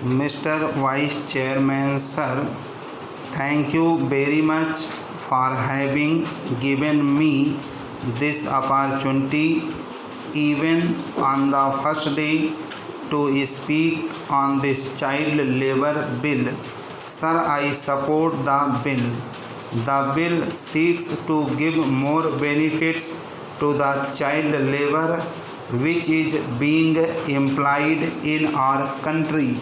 Mr. Vice Chairman, sir, thank you very much for having given me this opportunity even on the first day to speak on this child labor bill. Sir, I support the bill. The bill seeks to give more benefits to the child labor which is being employed in our country.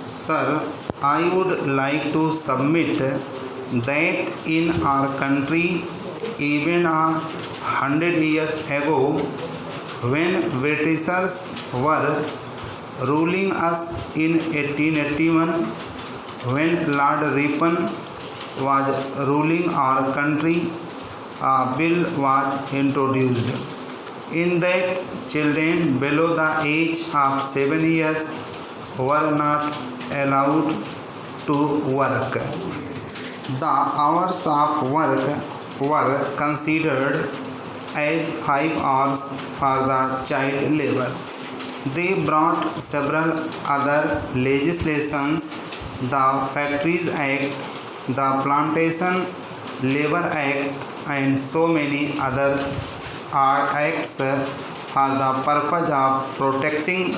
Sir, I would like to submit that in our country, even 100 years ago, when Britishers were ruling us in 1881, when Lord Ripon was ruling our country, a bill was introduced. In that, children below the age of 7 years were not allowed to work. The hours of work were considered as 5 hours for the child labor. They brought several other legislations, the Factories Act, the Plantation Labor Act, and so many other acts for the purpose of protecting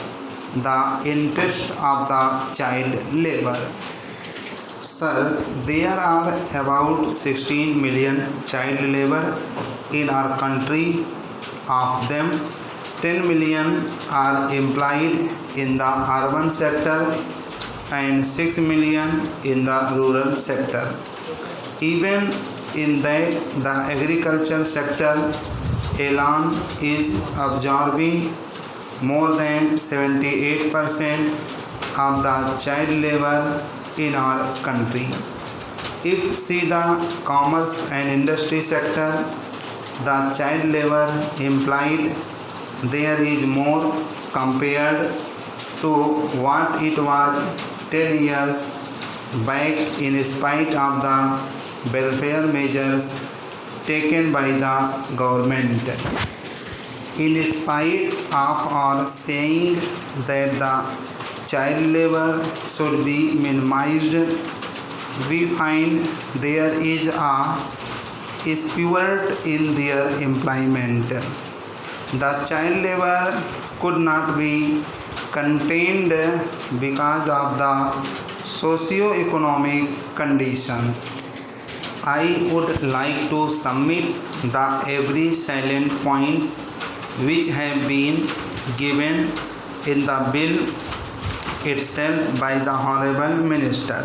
the interest of the child labor. Sir, there are about 16 million child labor in our country. Of them, 10 million are employed in the urban sector and 6 million in the rural sector. Even in that, the agricultural sector alone is absorbing more than 78% of the child labor in our country. If see the commerce and industry sector, the child labor employed there is more compared to what it was 10 years back, in spite of the welfare measures taken by the government. In spite of our saying that the child labor should be minimized, we find there is a spurt in their employment. The child labor could not be contained because of the socio-economic conditions. I would like to submit the every salient points which have been given in the bill itself by the Honorable Minister.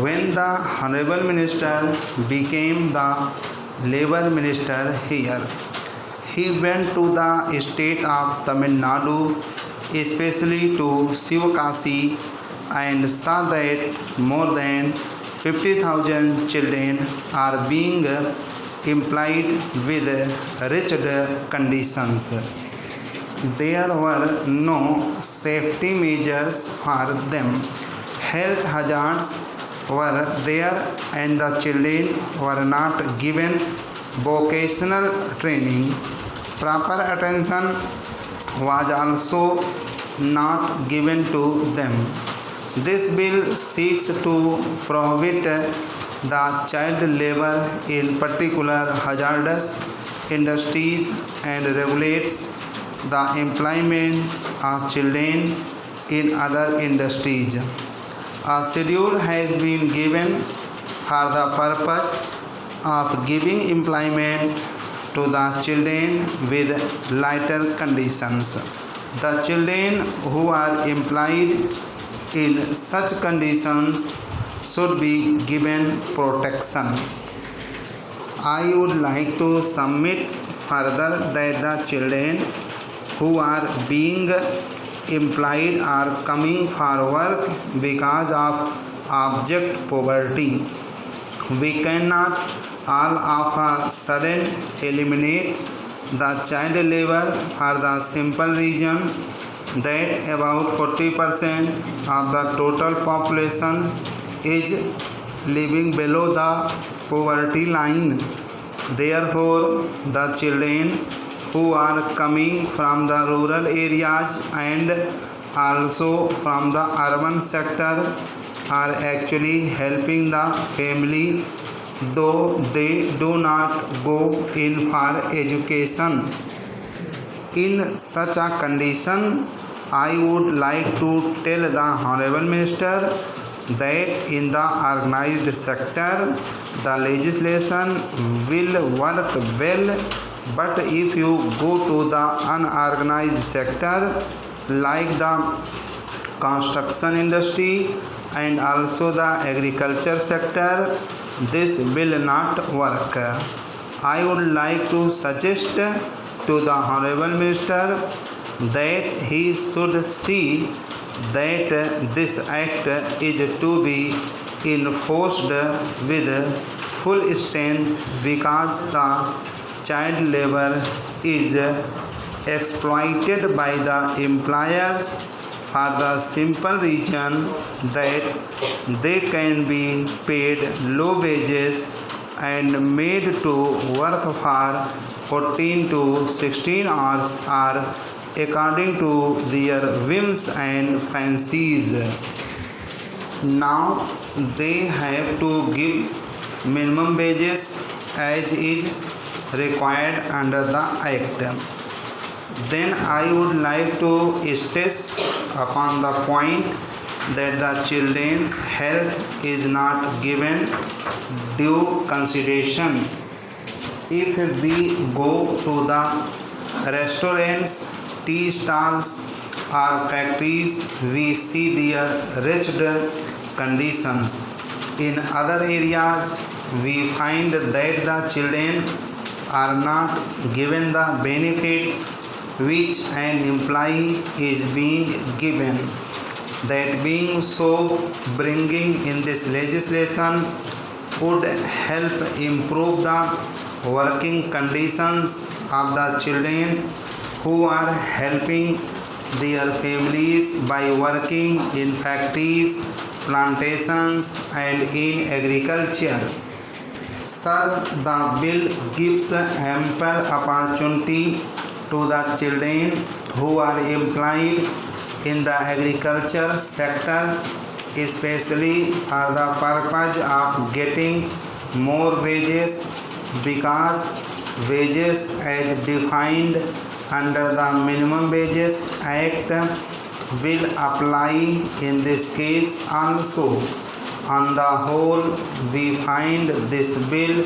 When the Honorable Minister became the Labour Minister here, he went to the state of Tamil Nadu, especially to Sivakasi, and saw that more than 50,000 children are being employed with wretched conditions. There were no safety measures for them. Health hazards were there, and the children were not given vocational training. Proper attention was also not given to them. This bill seeks to prohibit the child labor in particular hazardous industries and regulates the employment of children in other industries. A schedule has been given for the purpose of giving employment to the children with lighter conditions. The children who are employed in such conditions should be given protection. I would like to submit further that the children who are being employed are coming for work because of abject poverty. We cannot all of a sudden eliminate the child labor for the simple reason that about 40% of the total population is living below the poverty line. Therefore, the children who are coming from the rural areas and also from the urban sector are actually helping the family, though they do not go in for education. In such a condition, I would like to tell the Honorable Minister that in the organized sector, the legislation will work well, but if you go to the unorganized sector like the construction industry and also the agriculture sector, this will not work. I would like to suggest to the Honorable Minister that he should see that this act is to be enforced with full strength, because the child labor is exploited by the employers for the simple reason that they can be paid low wages and made to work for 14 to 16 hours or according to their whims and fancies. Now they have to give minimum wages as is required under the act. Then I would like to stress upon the point that the children's health is not given due consideration. If we go to the restaurants, tea stalls or factories, we see their wretched conditions. In other areas, we find that the children are not given the benefit which an employee is being given. That being so, bringing in this legislation would help improve the working conditions of the children who are helping their families by working in factories, plantations and in agriculture. Sir, the bill gives ample opportunity to the children who are employed in the agriculture sector, especially for the purpose of getting more wages, because wages as defined under the Minimum Wages Act will apply in this case also. On the whole, we find this bill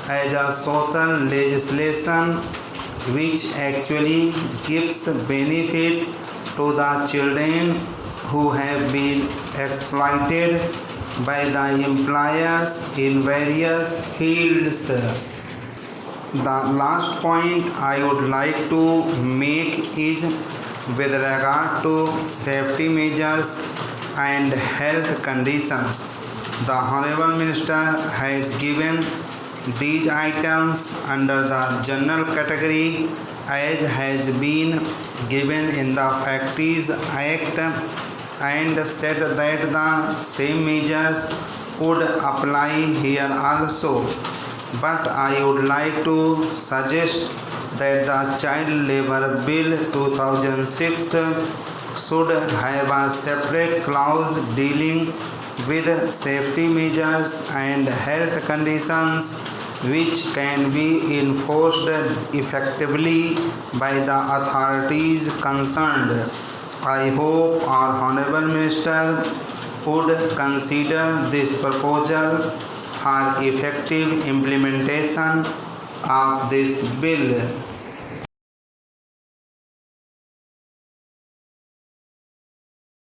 as a social legislation which actually gives benefit to the children who have been exploited by the employers in various fields. The last point I would like to make is with regard to safety measures and health conditions. The Honorable Minister has given these items under the general category as has been given in the Factories Act, and said that the same measures would apply here also. But I would like to suggest that the Child Labor Bill 2006 should have a separate clause dealing with safety measures and health conditions which can be enforced effectively by the authorities concerned. I hope our Honorable Minister would consider this proposal for effective implementation of this bill.